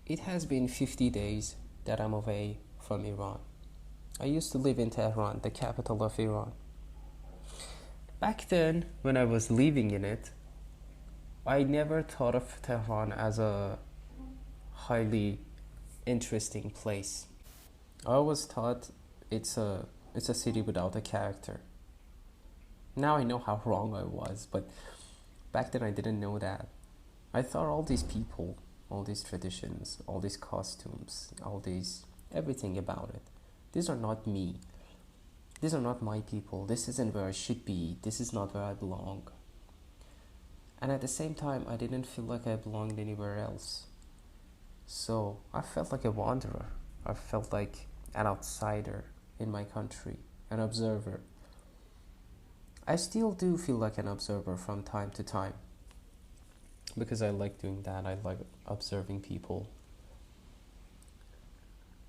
It has been 50 days that I'm away from Iran. I used to live in Tehran, the capital of Iran. Back then, when I was living in it, I never thought of Tehran as a highly interesting place. I always thought it's a city without a character. Now I know how wrong I was, but back then I didn't know that. I thought all these people, all these traditions, all these costumes, all these everything about it, these are not me. These are not my people. This isn't where I should be. This is not where I belong. And at the same time, I didn't feel like I belonged anywhere else. So I felt like a wanderer. I felt like an outsider in my country, an observer. I still do feel like an observer from time to time because I like doing that. I like observing people.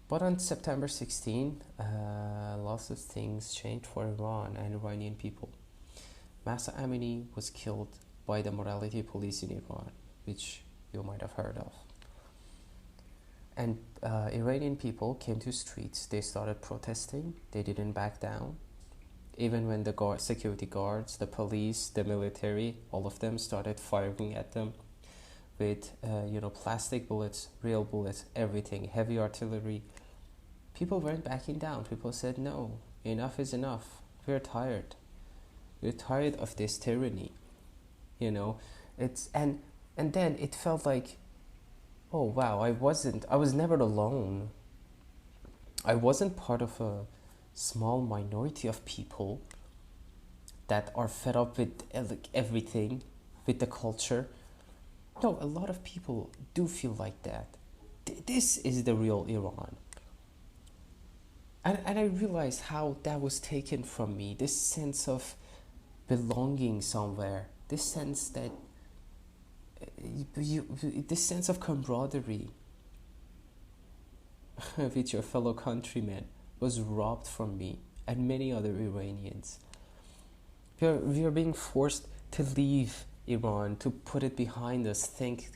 But on September 16, lots of things changed for Iran and Iranian people. Mahsa Amini was killed by the morality police in Iran, which you might have heard of. And Iranian people came to streets. They started protesting. They didn't back down. Even when the security guards, the police, the military, all of them started firing at them with plastic bullets, real bullets, everything, heavy artillery. People weren't backing down. People said, no, enough is enough. We're tired. We're tired of this tyranny. And then it felt like, oh wow, I was never alone. I wasn't part of a small minority of people that are fed up with everything, with the culture. No, a lot of people do feel like that. This is the real Iran. And I realized how that was taken from me, this sense of belonging somewhere, this sense that this sense of camaraderie with your fellow countrymen was robbed from me and many other Iranians. We are being forced to leave Iran, to put it behind us, think,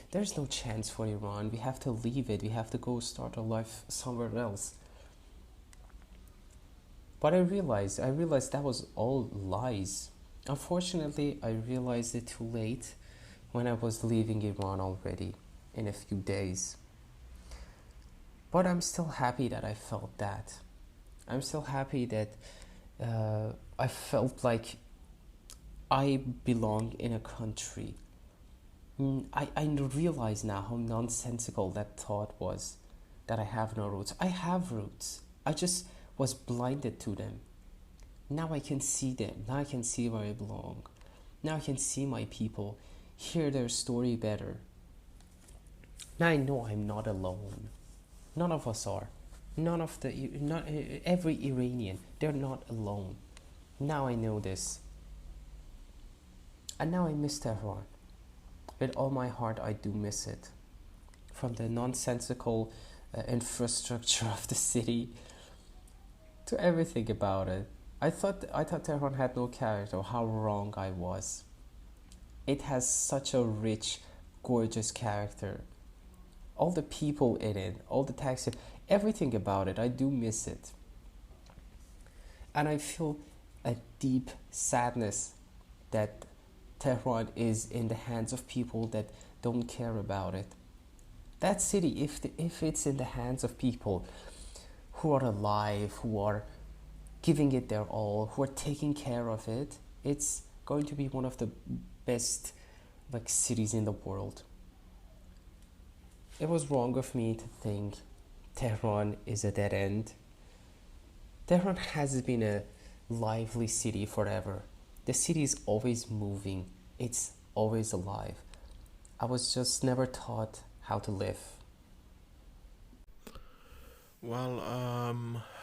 there's no chance for Iran. We have to leave it. We have to go start a life somewhere else. But I realized that was all lies. Unfortunately, I realized it too late when I was leaving Iran already in a few days. But I'm still happy that I felt that. I'm still happy that I felt like I belong in a country. I realize now how nonsensical that thought was, that I have no roots. I have roots. I just was blinded to them. Now I can see them. Now I can see where I belong. Now I can see my people, hear their story better. Now I know I'm not alone. None of us are. Not every Iranian. They're not alone. Now I know this. And now I miss Tehran. With all my heart, I do miss it. From the nonsensical infrastructure of the city to everything about it. I thought Tehran had no character. How wrong I was. It has such a rich, gorgeous character. All the people in it, all the taxi, everything about it, I do miss it. And I feel a deep sadness that Tehran is in the hands of people that don't care about it. That city, if it's in the hands of people who are alive, who are giving it their all, who are taking care of it, it's going to be one of the best cities in the world. It was wrong of me to think Tehran is a dead end. Tehran has been a lively city forever. The city is always moving. It's always alive. I was just never taught how to live. Well,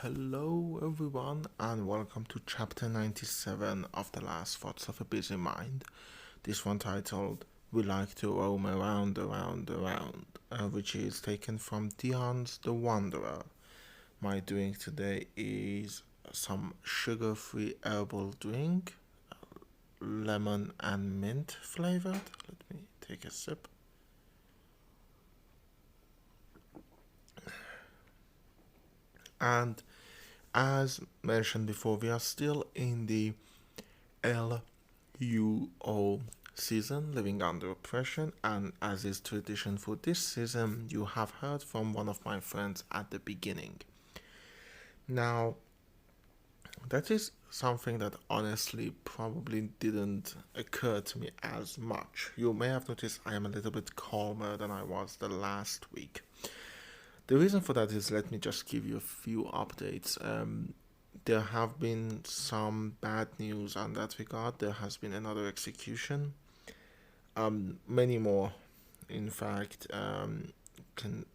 hello everyone, and welcome to chapter 97 of The Last Thoughts of a Busy Mind. This one titled We Like to Roam Around, which is taken from Dion's The Wanderer. My drink today is some sugar-free herbal drink, lemon and mint flavored. Let me take a sip. And as mentioned before, we are still in the LUO season, living under oppression, and as is tradition for this season, you have heard from one of my friends at the beginning. Now, that is something that honestly probably didn't occur to me as much. You may have noticed I am a little bit calmer than I was the last week. The reason for that is, let me just give you a few updates. There have been some bad news on that regard. There has been another execution. Many more, in fact.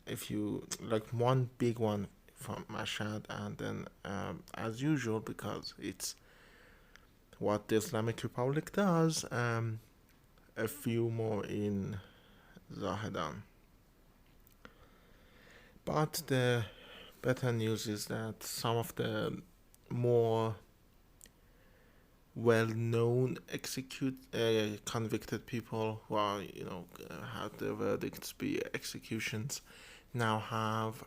If you like, one big one from Mashhad, and then as usual, because it's what the Islamic Republic does, a few more in Zahedan. But the better news is that some of the more well-known convicted people who are, had their verdicts be executions, now have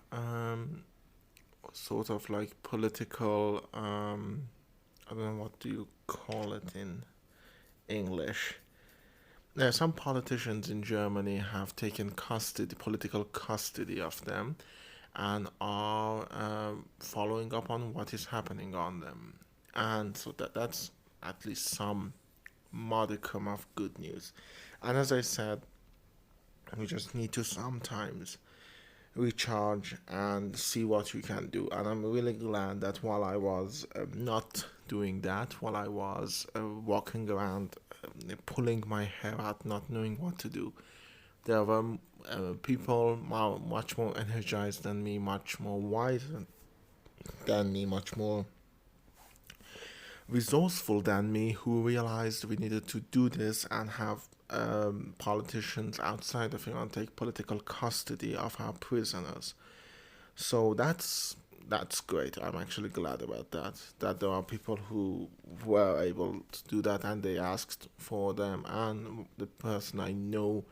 sort of like political, I don't know, what do you call it in English. Some politicians in Germany have taken political custody of them, and are following up on what is happening on them. And so that's at least some modicum of good news. And as I said, we just need to sometimes recharge and see what we can do. And I'm really glad that while I was not doing that, while I was walking around, pulling my hair out, not knowing what to do, there were people much more energized than me, much more wise than me, much more resourceful than me, who realized we needed to do this and have politicians outside of Iran take political custody of our prisoners. So that's great. I'm actually glad about that. That there are people who were able to do that, and they asked for them. And the person I know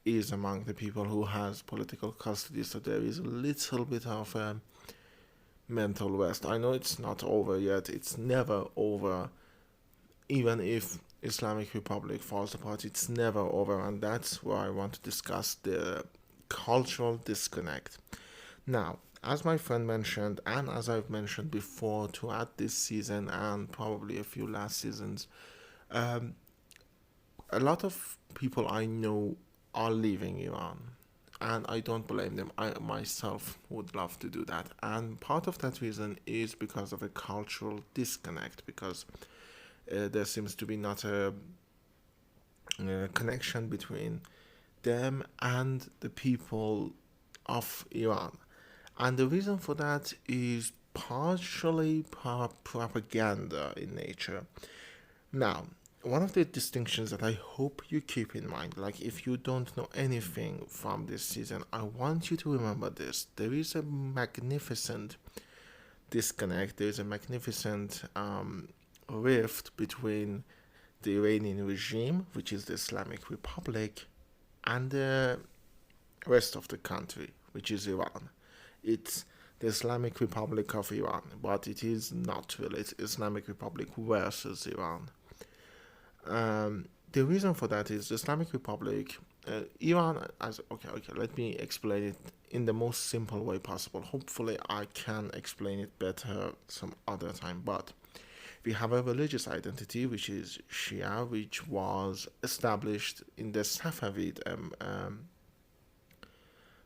is among the people who has political custody. So there is a little bit of a mental rest. I know it's not over yet. It's never over. Even if Islamic Republic falls apart, it's never over, and that's where I want to discuss the cultural disconnect. Now, as my friend mentioned, and as I've mentioned before throughout this season and probably a few last seasons, um, a lot of people I know are leaving Iran, and I don't blame them. I myself would love to do that, and part of that reason is because of a cultural disconnect, because there seems to be not a connection between them and the people of Iran. And the reason for that is partially propaganda in nature. Now, one of the distinctions that I hope you keep in mind, like if you don't know anything from this season, I want you to remember this. There is a magnificent disconnect, there is a magnificent rift between the Iranian regime, which is the Islamic Republic, and the rest of the country, which is Iran. It's the Islamic Republic of Iran, but it is not really. It's Islamic Republic versus Iran. The reason for that is the Islamic Republic, Iran. Let me explain it in the most simple way possible. Hopefully, I can explain it better some other time. But we have a religious identity, which is Shia, which was established in the Safavid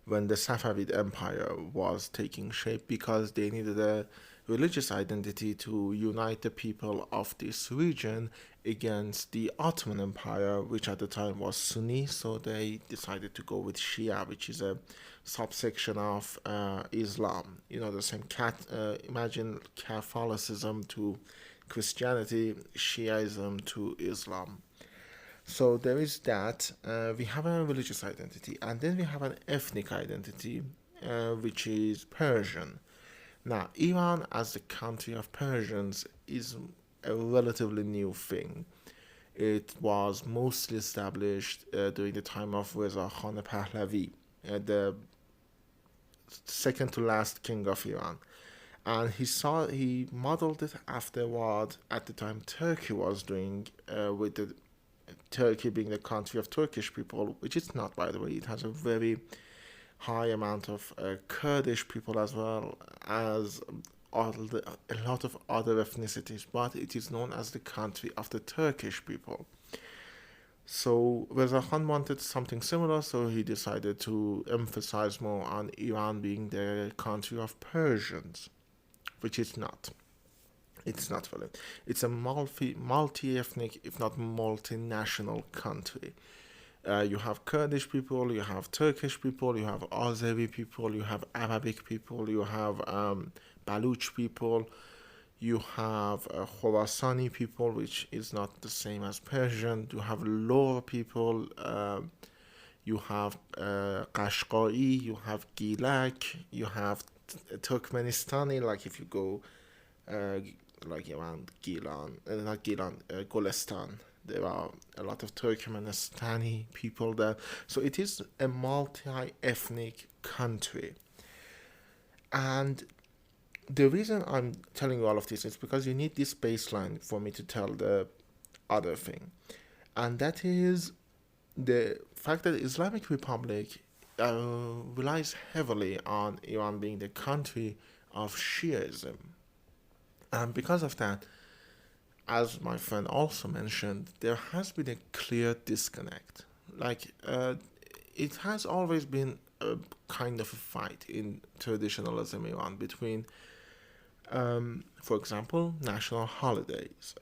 when the Safavid Empire was taking shape, because they needed a religious identity to unite the people of this region against the Ottoman Empire, which at the time was Sunni. So they decided to go with Shia, which is a subsection of Islam. You know, the same imagine Catholicism to Christianity, Shiaism to Islam. So there is that. We have a religious identity, and then we have an ethnic identity, which is Persian. Now, Iran, as the country of Persians, is a relatively new thing. It was mostly established during the time of Reza Khan Pahlavi, the second to last king of Iran. And he modeled it after what at the time Turkey was doing, with the Turkey being the country of Turkish people, which it's not, by the way. It has a very high amount of Kurdish people as well as a lot of other ethnicities, but it is known as the country of the Turkish people. So Reza Khan wanted something similar, so he decided to emphasize more on Iran being the country of Persians, which it's not. It's not really. It's a multi-ethnic, if not multinational country. You have Kurdish people, you have Turkish people, you have Azeri people, you have Arabic people, you have Baluch people, you have Khorasani people, which is not the same as Persian. You have Lor people, you have Qashqai, you have Gilak, you have Turkmenistani, like if you go like around Gilan, not Gilan, Golestan. There are a lot of Turkmenistani people there. So it is a multi-ethnic country. And the reason I'm telling you all of this is because you need this baseline for me to tell the other thing. And that is the fact that the Islamic Republic relies heavily on Iran being the country of Shiism. And because of that, as my friend also mentioned, there has been a clear disconnect. It has always been a kind of a fight in traditionalism Iran between, for example, national holidays.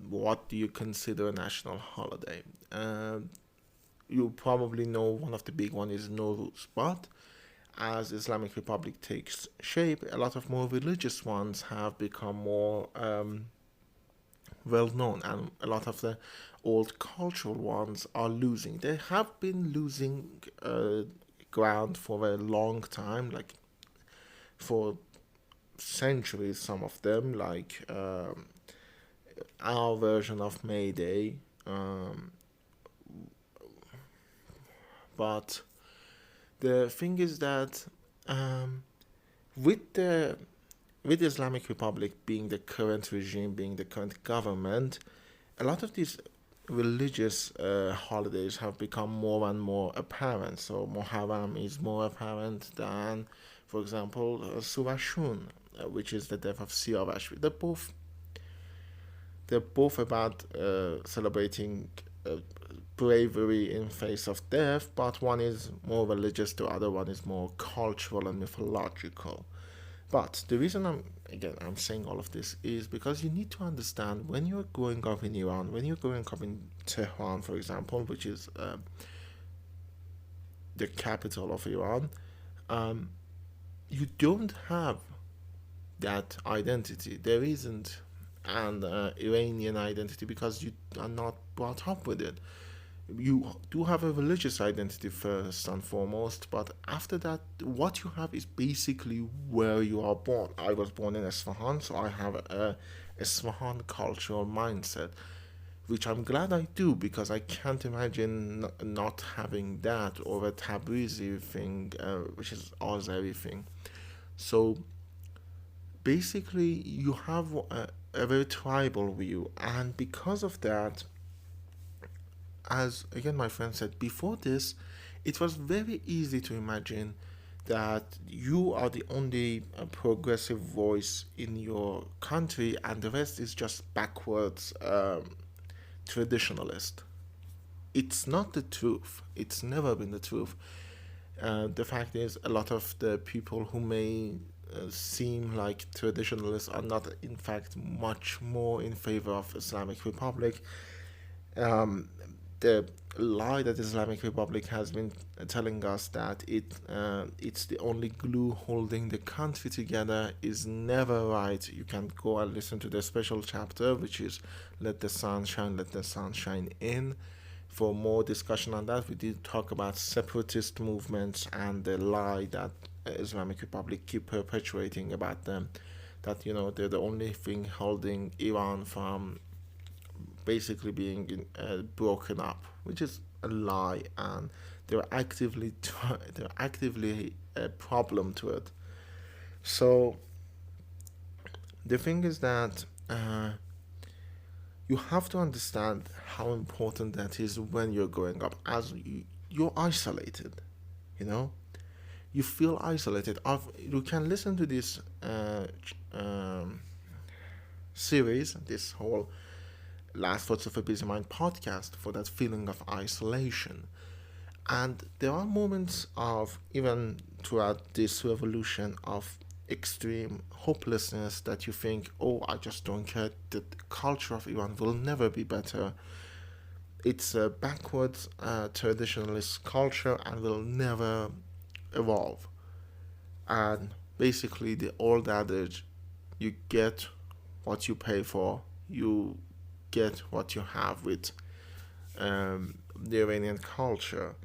What do you consider a national holiday? You probably know one of the big ones is Nowruz, but as Islamic Republic takes shape, a lot of more religious ones have become more well known, and a lot of the old cultural ones are losing. They have been losing ground for a long time, like for centuries, some of them, like our version of May Day. But the thing is that with the with Islamic Republic being the current regime, being the current government, a lot of these religious holidays have become more and more apparent. So Muharram is more apparent than, for example, Surashun, which is the death of Siavash. They're both about celebrating bravery in face of death, but one is more religious, the other one is more cultural and mythological. But the reason I'm saying all of this is because you need to understand when you're growing up in Iran, when you're growing up in Tehran, for example, which is the capital of Iran, um, you don't have that identity. There isn't an Iranian identity because you are not brought up with it. You do have a religious identity first and foremost, but after that, what you have is basically where you are born. I was born in Isfahan, so I have a Isfahan cultural mindset, which I'm glad I do because I can't imagine not having that, or a Tabrizi thing, which is Azeri thing. So basically, you have a very tribal view, and because of that, as again my friend said before this, it was very easy to imagine that you are the only progressive voice in your country and the rest is just backwards traditionalist. It's not the truth. It's never been the truth. The fact is, a lot of the people who may seem like traditionalists are not, in fact, much more in favor of Islamic Republic. Um, the lie that Islamic Republic has been telling us that it's the only glue holding the country together is never right. You can go and listen to the special chapter, which is Let the Sun Shine In. For more discussion on that, we did talk about separatist movements and the lie that Islamic Republic keep perpetuating about them, that they're the only thing holding Iran from basically being broken up, which is a lie, and they're actively a problem to it. So The thing is that you have to understand how important that is when you're growing up, as you're isolated, you know? You feel isolated. You can listen to this series, this whole Last Thoughts of a Busy Mind podcast for that feeling of isolation. And there are moments of, even throughout this revolution, of extreme hopelessness that you think, oh, I just don't care. The culture of Iran will never be better. It's a backwards traditionalist culture and will never evolve. And basically, the old adage, you get what you pay for, you get what you have with the Iranian culture.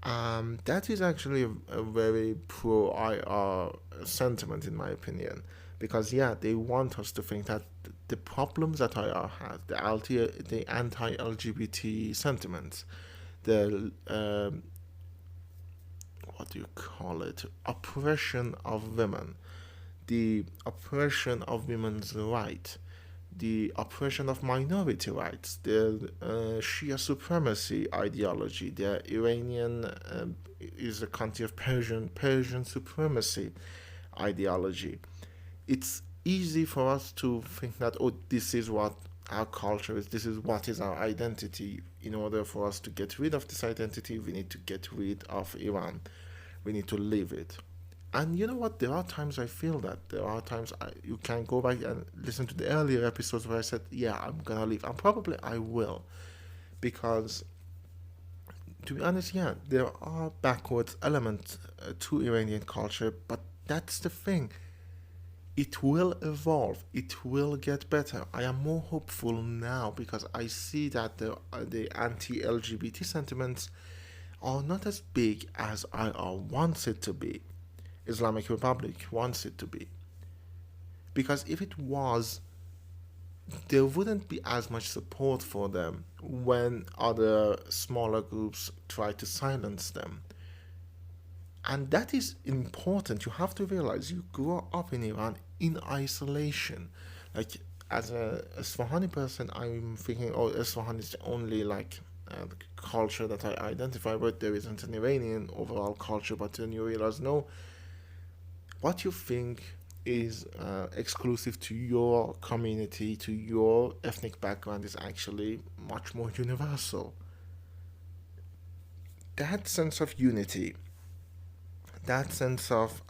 That is actually a very pro IR sentiment, in my opinion, because yeah, they want us to think that the problems that IR has, the anti-LGBT sentiments, the what do you call it, oppression of women, the oppression of women's rights, the oppression of minority rights, the Shia supremacy ideology, the Iranian is a country of Persian supremacy ideology. It's easy for us to think that, oh, this is what our culture is, this is what is our identity. In order for us to get rid of this identity, we need to get rid of Iran. We need to leave it. And you know what? There are times I feel that. There are times you can go back and listen to the earlier episodes where I said, yeah, I'm gonna leave. And probably I will. Because, to be honest, yeah, there are backwards elements to Iranian culture, but that's the thing. It will evolve. It will get better. I am more hopeful now because I see that the anti-LGBT sentiments are not as big as I wants it to be. Islamic Republic wants it to be. Because if it was, there wouldn't be as much support for them when other smaller groups try to silence them. And that is important. You have to realize you grew up in Iran in isolation. Like, as a Isfahani person, I'm thinking, oh, Isfahan is the only, like, culture that I identify with. There isn't an Iranian overall culture, but then you realize, no, what you think is exclusive to your community, to your ethnic background, is actually much more universal. That sense of unity, that sense of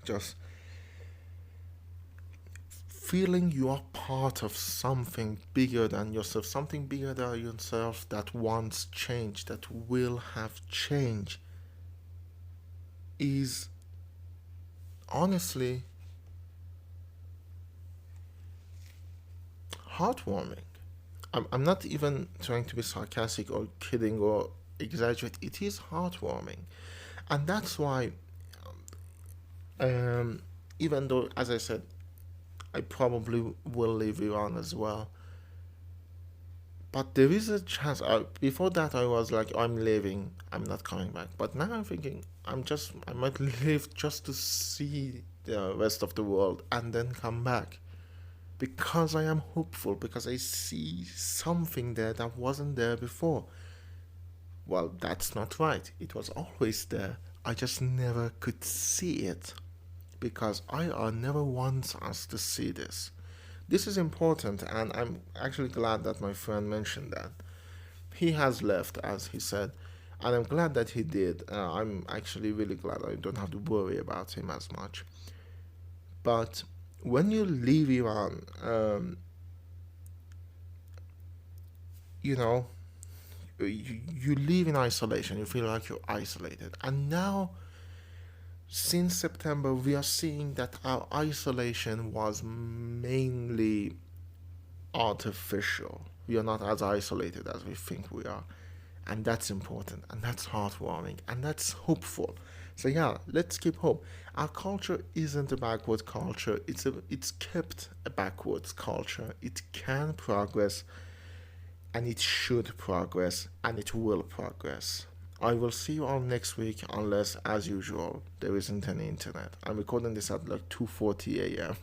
just feeling you are part of something bigger than yourself, something bigger than yourself that wants change, that will have change, is honestly heartwarming. I'm not even trying to be sarcastic or kidding or exaggerate. It is heartwarming. And that's why, even though, as I said, I probably will leave Iran as well. But there is a chance. Before that, I was like, I'm leaving. I'm not coming back. But now I'm thinking, I might leave just to see the rest of the world and then come back. Because I am hopeful, because I see something there that wasn't there before. Well, that's not right. It was always there. I just never could see it. Because IR never wants us to see this. This is important, and I'm actually glad that my friend mentioned that. He has left, as he said, and I'm glad that he did. I'm actually really glad I don't have to worry about him as much. But when you leave Iran, you know, you live in isolation. You feel like you're isolated. And now, since September, we are seeing that our isolation was mainly artificial. We are not as isolated as we think we are. And that's important, and that's heartwarming, and that's hopeful. So yeah, let's keep hope. Our culture isn't a backward culture. It's kept a backwards culture. It can progress, and it should progress, and it will progress. I will see you all next week, unless, as usual, there isn't any internet. I'm recording this at like 2:40 a.m.